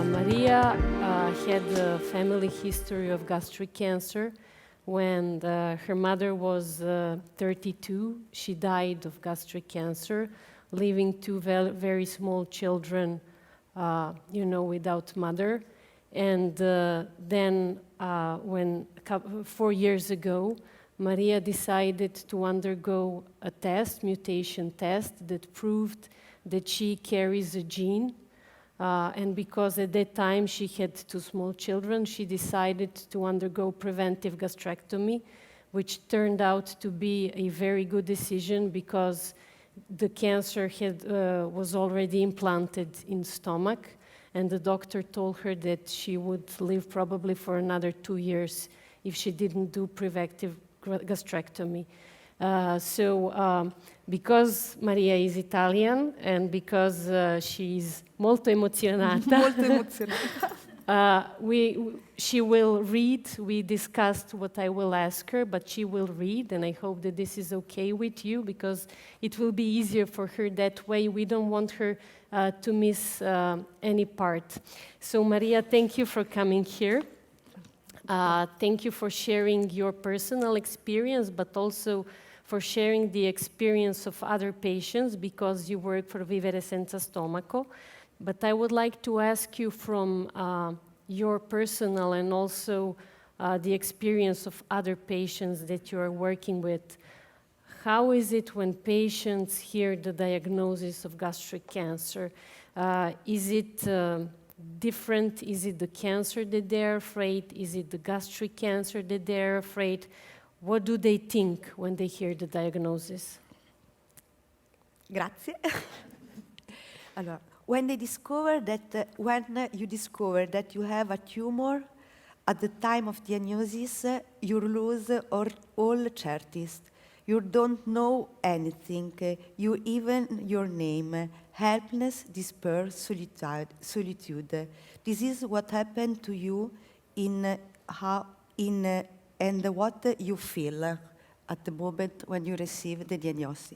Maria had a family history of gastric cancer. When her mother was 32, she died of gastric cancer, leaving two very small children, without mother. And then, when 4 years ago, Maria decided to undergo a mutation test, that proved that she carries a gene. And because at that time she had two small children, she decided to undergo preventive gastrectomy, which turned out to be a very good decision because the cancer was already implanted in stomach, and the doctor told her that she would live probably for another 2 years if she didn't do preventive gastrectomy. Because Maria is Italian and because she's molto emozionata, she will read. We discussed what I will ask her, but she will read, and I hope that this is okay with you because it will be easier for her that way. We don't want her to miss any part. So Maria, thank you for coming here. Thank you for sharing your personal experience, but also for sharing the experience of other patients because you work for Vivere Senza Stomaco. But I would like to ask you from your personal and also the experience of other patients that you are working with. How is it when patients hear the diagnosis of gastric cancer? Is it different? Is it the cancer that they're afraid? Is it the gastric cancer that they're afraid? What do they think when they hear the diagnosis? Grazie. Allora, when you discover that you have a tumor, at the time of diagnosis, you lose all certitude. You don't know anything. You even your name, helplessness, despair, solitude. This is what happened to you and what you feel at the moment when you receive the diagnosis.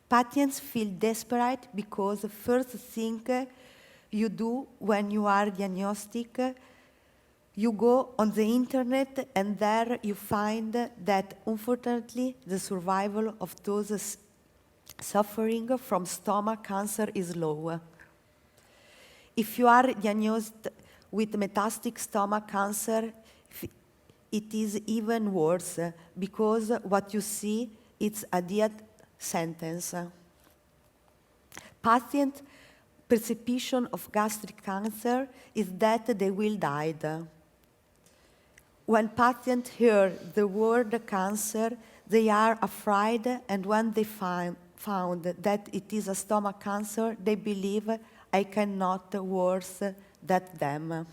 Patients feel desperate because the first thing you do when you are diagnostic, you go on the internet and there you find that unfortunately the survival of those suffering from stomach cancer is low. If you are diagnosed with metastatic stomach cancer, it is even worse because what you see is a death sentence. Patient perception of gastric cancer is that they will die. When patients hear the word cancer, they are afraid, and when they found that it is a stomach cancer, they believe I cannot worse than them.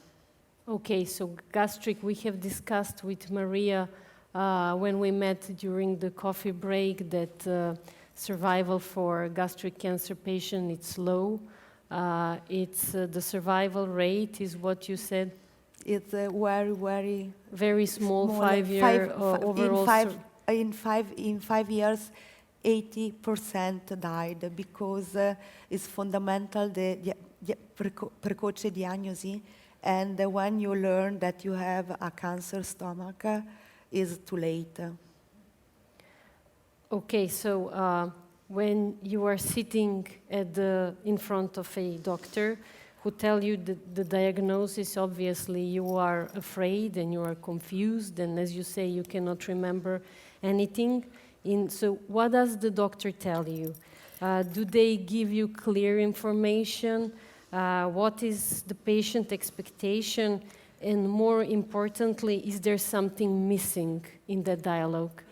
Okay, so gastric, we have discussed with Maria when we met during the coffee break that survival for gastric cancer patient, it's low. It's the survival rate is what you said? It's very small, 5-year overall. In 5 years, 80% died because it's fundamental the precoce diagnosis. And when you learn that you have a cancer stomach, is too late. Okay, so when you are sitting in front of a doctor who tell you the diagnosis, obviously you are afraid and you are confused, and as you say, you cannot remember anything. So what does the doctor tell you? Do they give you clear information? What is the patient expectation? And more importantly, is there something missing in that dialogue?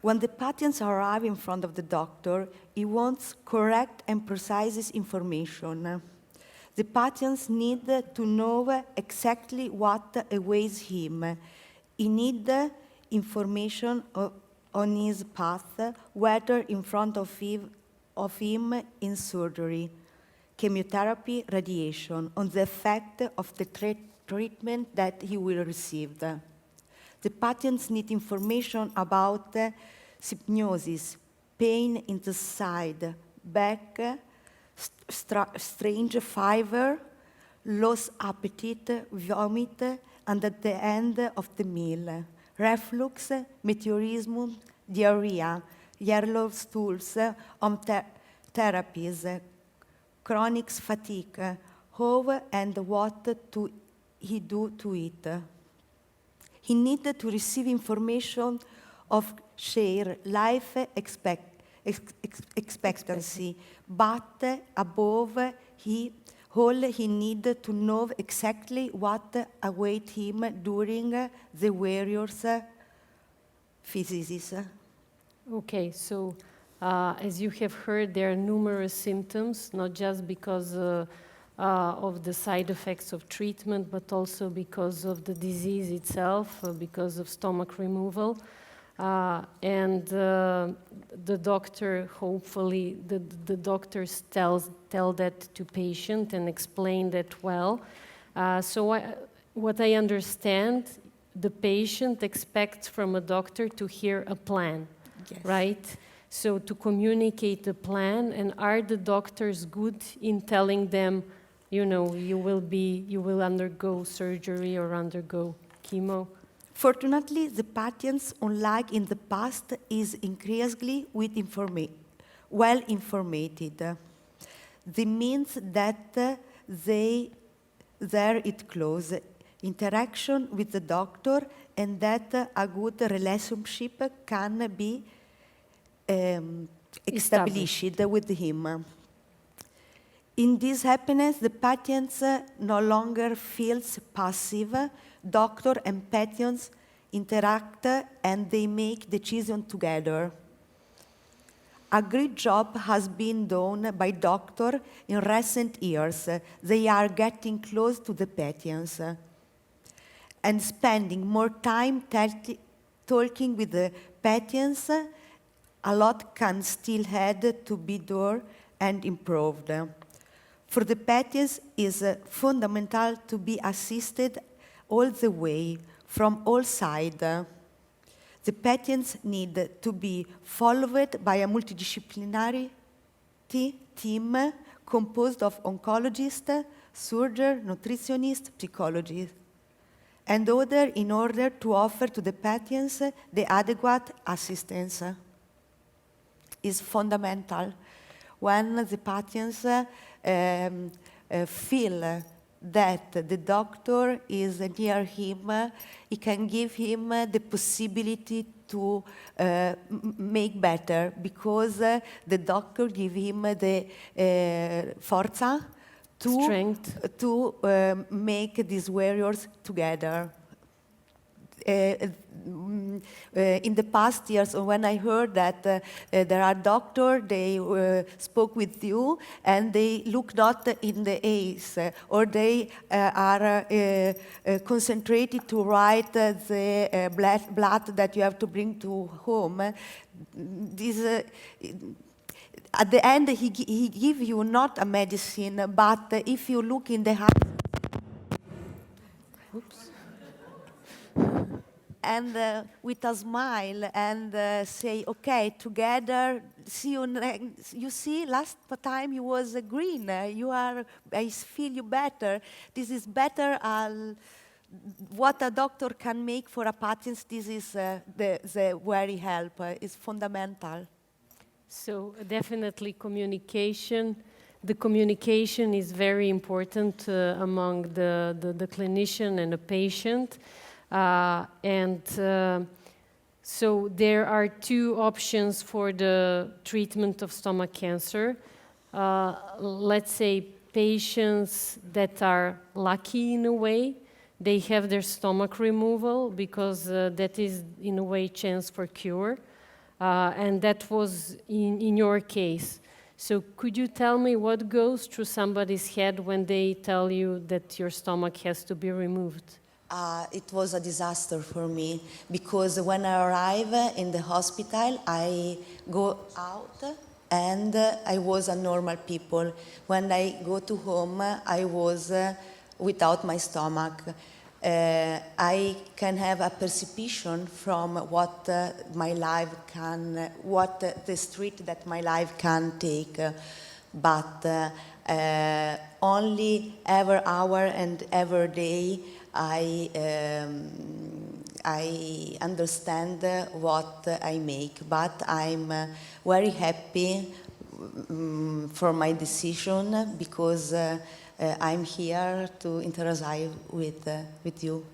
When the patients arrive in front of the doctor, he wants correct and precise information. The patients need to know exactly what awaits him. He needs information on his path, whether in front of him in surgery, chemotherapy, radiation, on the effect of the treatment that he will receive. The patients need information about hypnosis, pain in the side, back, strange fever, lost appetite, vomit, and at the end of the meal, reflux, meteorism, diarrhea, yellow stools, therapies, chronic fatigue, how and what he do to it. He needed to receive information of share life expectancy, but above all he needed to know exactly what await him during the various phases. Okay, so as you have heard, there are numerous symptoms, not just because of the side effects of treatment, but also because of the disease itself, because of stomach removal. And the doctor, hopefully, the doctors tell that to patient and explain that well. So what I understand, the patient expects from a doctor to hear a plan, yes. Right? So to communicate the plan, and are the doctors good in telling them, you know, you will undergo surgery or undergo chemo? Fortunately, the patients, unlike in the past, is increasingly well informed. This means that there is close interaction with the doctor, and that a good relationship can be established with him. In this happiness, the patients no longer feels passive. Doctor and patients interact and they make decisions together. A great job has been done by doctors in recent years. They are getting close to the patients and spending more time talking with the patients. A lot can still have to be done and improved. For the patients, it is fundamental to be assisted all the way, from all sides. The patients need to be followed by a multidisciplinary team composed of oncologists, surgeons, nutritionists, psychologists, and others in order to offer to the patients the adequate assistance. Is fundamental. When the patients feel that the doctor is near him, he can give him the possibility to make better, because the doctor give him the forza strength to make these warriors together. In the past years, when I heard that there are doctors, they spoke with you and they look not in the eyes, or they are concentrated to write the blood that you have to bring to home. This, at the end, he give you not a medicine, but if you look in the eyes, oops. And with a smile and say, okay, together, see you next. You see, last time you was green. I feel you better. This is better. What a doctor can make for a patient, this is the very help. Is fundamental. So definitely communication. The communication is very important among the clinician and the patient. So there are two options for the treatment of stomach cancer. Let's say patients that are lucky in a way, they have their stomach removal because that is in a way chance for cure. And that was in your case. So could you tell me what goes through somebody's head when they tell you that your stomach has to be removed? It was a disaster for me because when I arrive in the hospital, I go out and I was a normal people. When I go to home, I was without my stomach. I can have a perception from what my life can, what the street that my life can take, but only every hour and every day I understand what I make, but I'm very happy for my decision because I'm here to interact with you.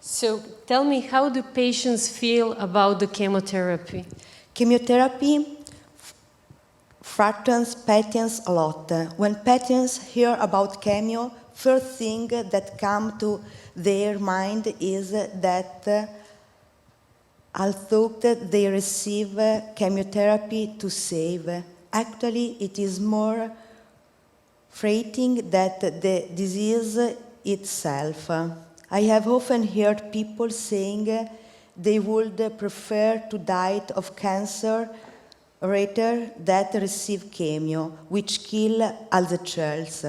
So tell me, how do patients feel about the chemotherapy? Chemotherapy frightens patients a lot. When patients hear about chemo, first thing that comes to their mind is that although they receive chemotherapy to save, actually it is more frightening that the disease itself. I have often heard people saying they would prefer to die of cancer rather than receive chemo, which kill all the cells.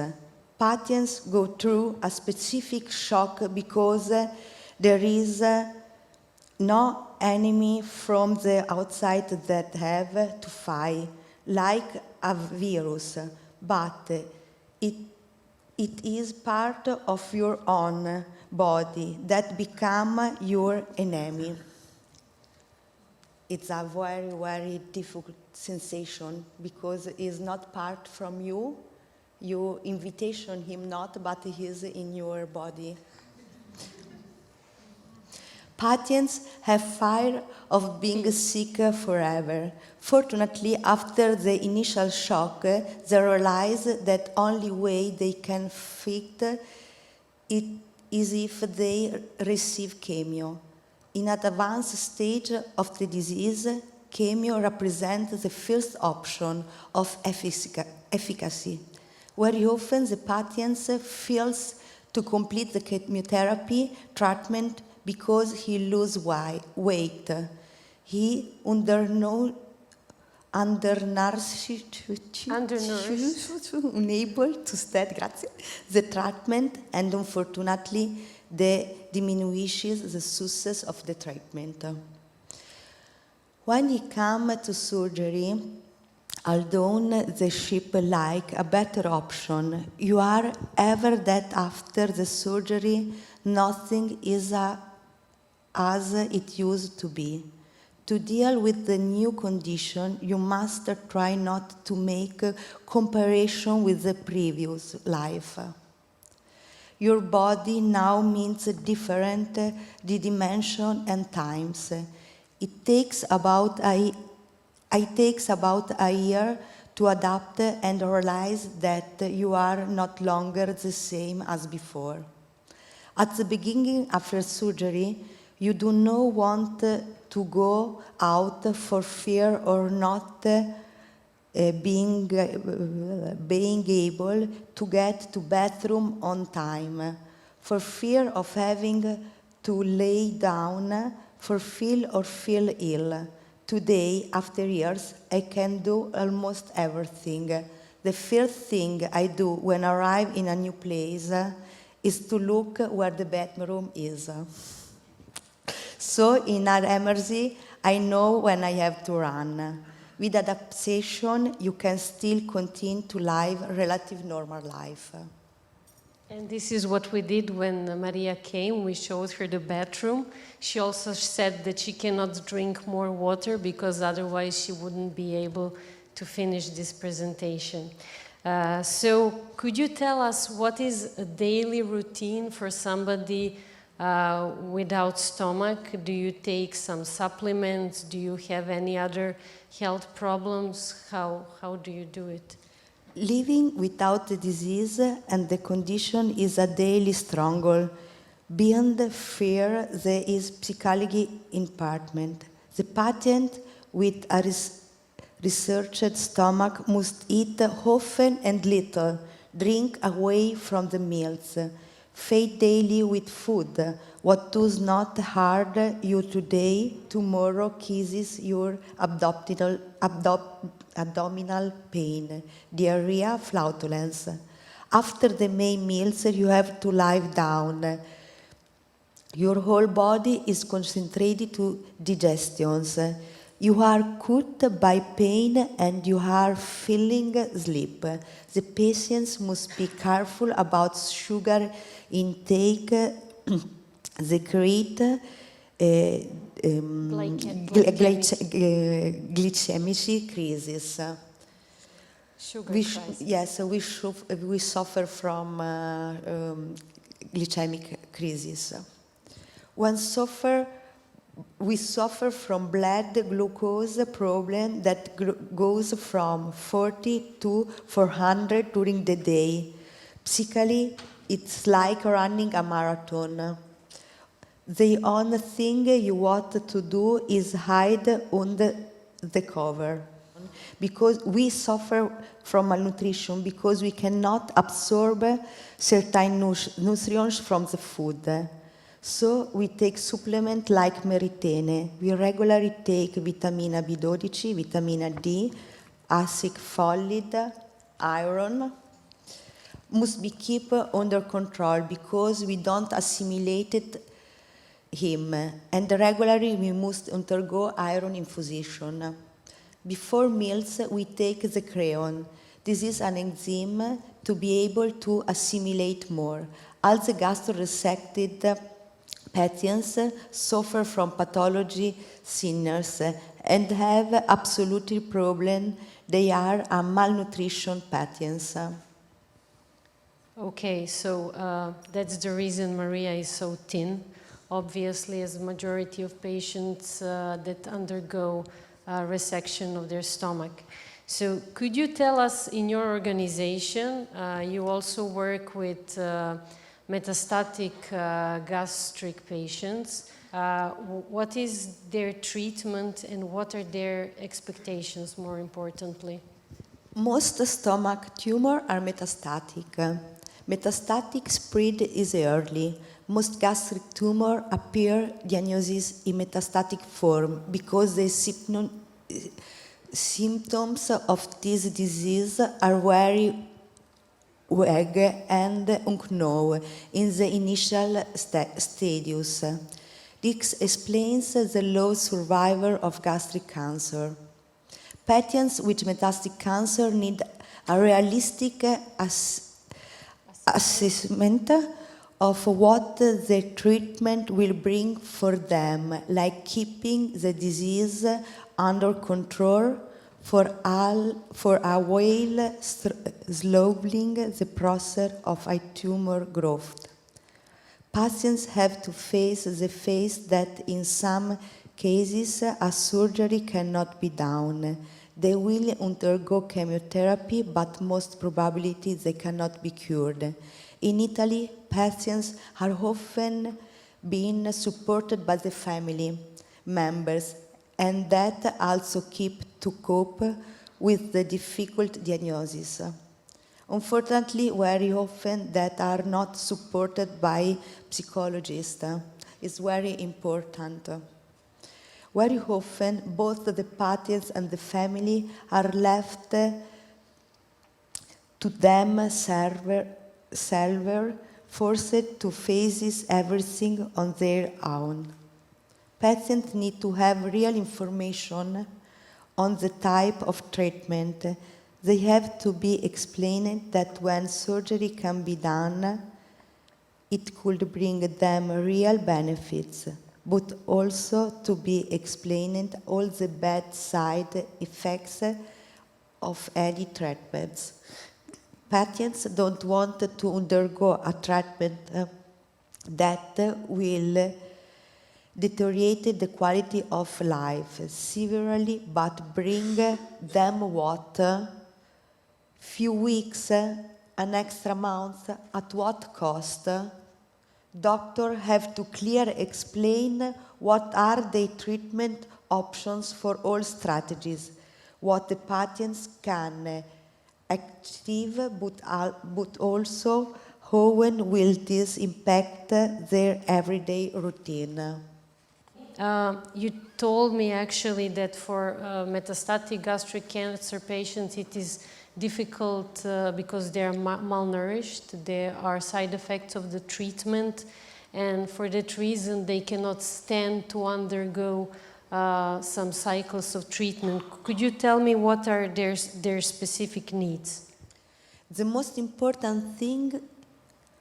Patients go through a specific shock because there is no enemy from the outside that have to fight, like a virus, but it is part of your own body that become your enemy. It's a very, very difficult sensation because it's not part from you. You invitation him not, but he is in your body. Patients have fear of being sick forever. Fortunately, after the initial shock, they realize that only way they can fight it is if they receive chemo. In an advanced stage of the disease, chemo represents the first option of efficacy. Very often, the patient fails to complete the chemotherapy treatment because he loses weight. He undernourished, unable to start the treatment, and unfortunately, diminishes the success of the treatment. When he comes to surgery, although they ship like a better option, you are ever that after the surgery, nothing is as it used to be. To deal with the new condition, you must try not to make a comparison with the previous life. Your body now means different dimension and times. It takes about a year to adapt and realize that you are not longer the same as before. At the beginning, after surgery, you do not want to go out for fear or not being able to get to bathroom on time, for fear of having to lay down, for feel ill. Today, after years, I can do almost everything. The first thing I do when I arrive in a new place is to look where the bathroom is. So in an emergency, I know when I have to run. With adaptation, you can still continue to live a relative normal life. And this is what we did when Maria came. We showed her the bathroom. She also said that she cannot drink more water because otherwise she wouldn't be able to finish this presentation. So could you tell us what is a daily routine for somebody without stomach? Do you take some supplements? Do you have any other health problems? How do you do it? Living without the disease and the condition is a daily struggle. Beyond fear, there is psychological impairment. The patient with a Researched stomach must eat often and little, drink away from the meals, feed daily with food. What does not hurt you today, tomorrow kisses your abdominal pain, diarrhea, flatulence. After the main meals, you have to lie down. Your whole body is concentrated to digestions. You are cut by pain and you are feeling sleep. The patients must be careful about sugar intake. They create glycemic crisis. Sugar We crisis. yes, we suffer from glycemic crisis. We suffer from blood glucose problem that goes from 40 to 400 during the day. Psychically, it's like running a marathon. The only thing you want to do is hide under the cover. Because we suffer from malnutrition, because we cannot absorb certain nutrients from the food. So we take supplement like meritene. We regularly take vitamina B12, vitamina D, acid folate, iron. Must be kept under control because we don't assimilate him. And regularly we must undergo iron infusion. Before meals, we take the creon. This is an enzyme to be able to assimilate more. All the gastro-resected patients suffer from pathology sinners and have absolutely problem. They are a malnutrition patients. Okay, so that's the reason Maria is so thin. Obviously, as a majority of patients that undergo resection of their stomach. So could you tell us, in your organization, you also work with metastatic gastric patients. What is their treatment and what are their expectations, more importantly? Most stomach tumors are metastatic. Metastatic spread is early. Most gastric tumors appear diagnosis in metastatic form because the symptoms of this disease are very vague and unknown in the initial stages. This explains the low survival of gastric cancer. Patients with metastatic cancer need a realistic assessment of what the treatment will bring for them, like keeping the disease under control for a while, slowing the process of a tumor growth. Patients have to face the fact that in some cases a surgery cannot be done. They will undergo chemotherapy, but most probably they cannot be cured. In Italy, patients are often being supported by the family members, and that also keep to cope with the difficult diagnosis. Unfortunately, very often that are not supported by psychologists. It's very important. Very often, both the patients and the family are left to themselves, forced to face everything on their own. Patients need to have real information on the type of treatment. They have to be explained that when surgery can be done, it could bring them real benefits, but also to be explained all the bad side effects of any treatments. Patients don't want to undergo a treatment that will deteriorate the quality of life severely, but bring them what? Few weeks, an extra month, at what cost? Doctors have to clearly explain what are the treatment options for all strategies. what the patients can achieve, but also how will this impact their everyday routine. You told me actually that for metastatic gastric cancer patients it is difficult because they are malnourished, there are side effects of the treatment, and for that reason they cannot stand to undergo some cycles of treatment. Could you tell me what are their specific needs? The most important thing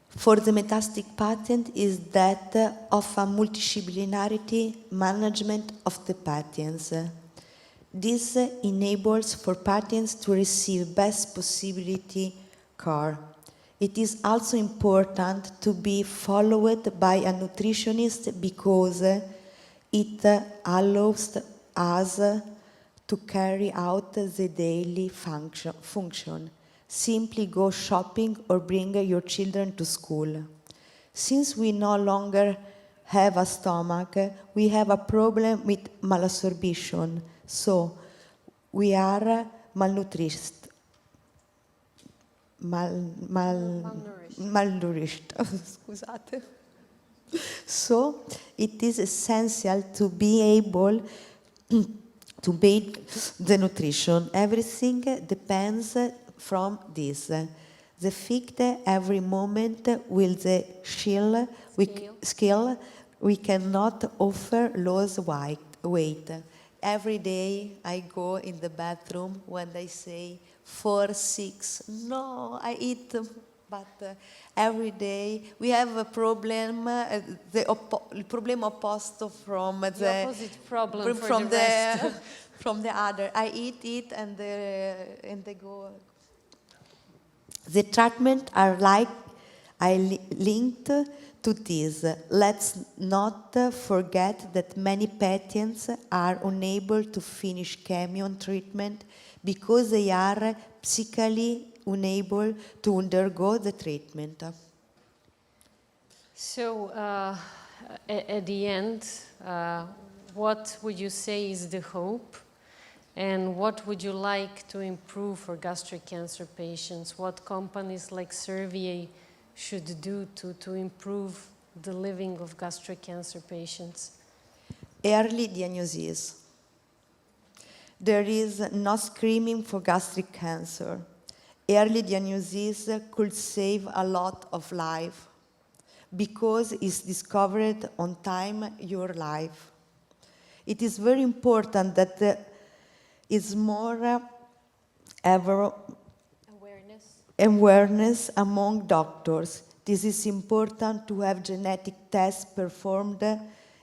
for the metastatic patient is that of a multidisciplinarity management of the patients. This enables for patients to receive best possibility care. It is also important to be followed by a nutritionist because it allows us to carry out the daily function. Simply go shopping or bring your children to school. Since we no longer have a stomach, we have a problem with malabsorption, so we are malnourished. Malnourished. Scusate. So it is essential to be able to bake the nutrition. Everything depends from this. The fact every moment with the skill we cannot offer lose weight. Every day I go in the bathroom when they say 4, 6, no, I eat, but every day we have a problem, the problem opposto from the opposite problem from the rest. from the other. I eat it and they go. The treatment are linked to this. Let's not forget that many patients are unable to finish chemo treatment because they are psychically unable to undergo the treatment. So, at the end, what would you say is the hope? And what would you like to improve for gastric cancer patients? What companies like Servier should do to improve the living of gastric cancer patients? Early diagnosis. There is no screaming for gastric cancer. Early diagnosis could save a lot of life because it's discovered on time your life. It is very important that is more awareness among doctors. This is important to have genetic tests performed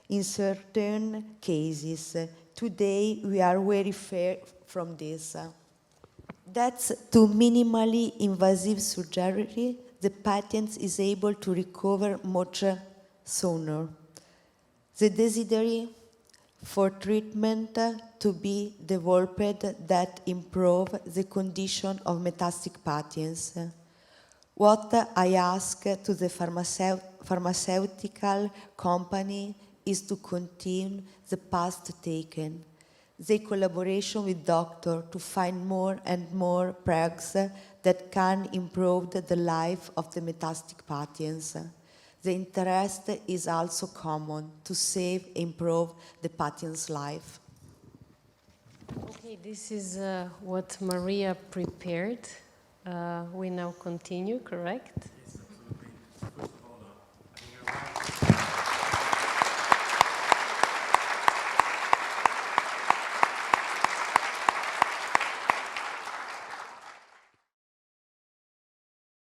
in certain cases. Today we are very far from this. That's to minimally invasive surgery, the patient is able to recover much sooner. The desire for treatment to be developed that improve the condition of metastatic patients. What I ask to the pharmaceutical company is to continue the path taken, the collaboration with doctors to find more and more drugs that can improve the life of the metastatic patients. The interest is also common to save and improve the patient's life. Okay, this is what Maria prepared. We now continue, correct? Yes, absolutely.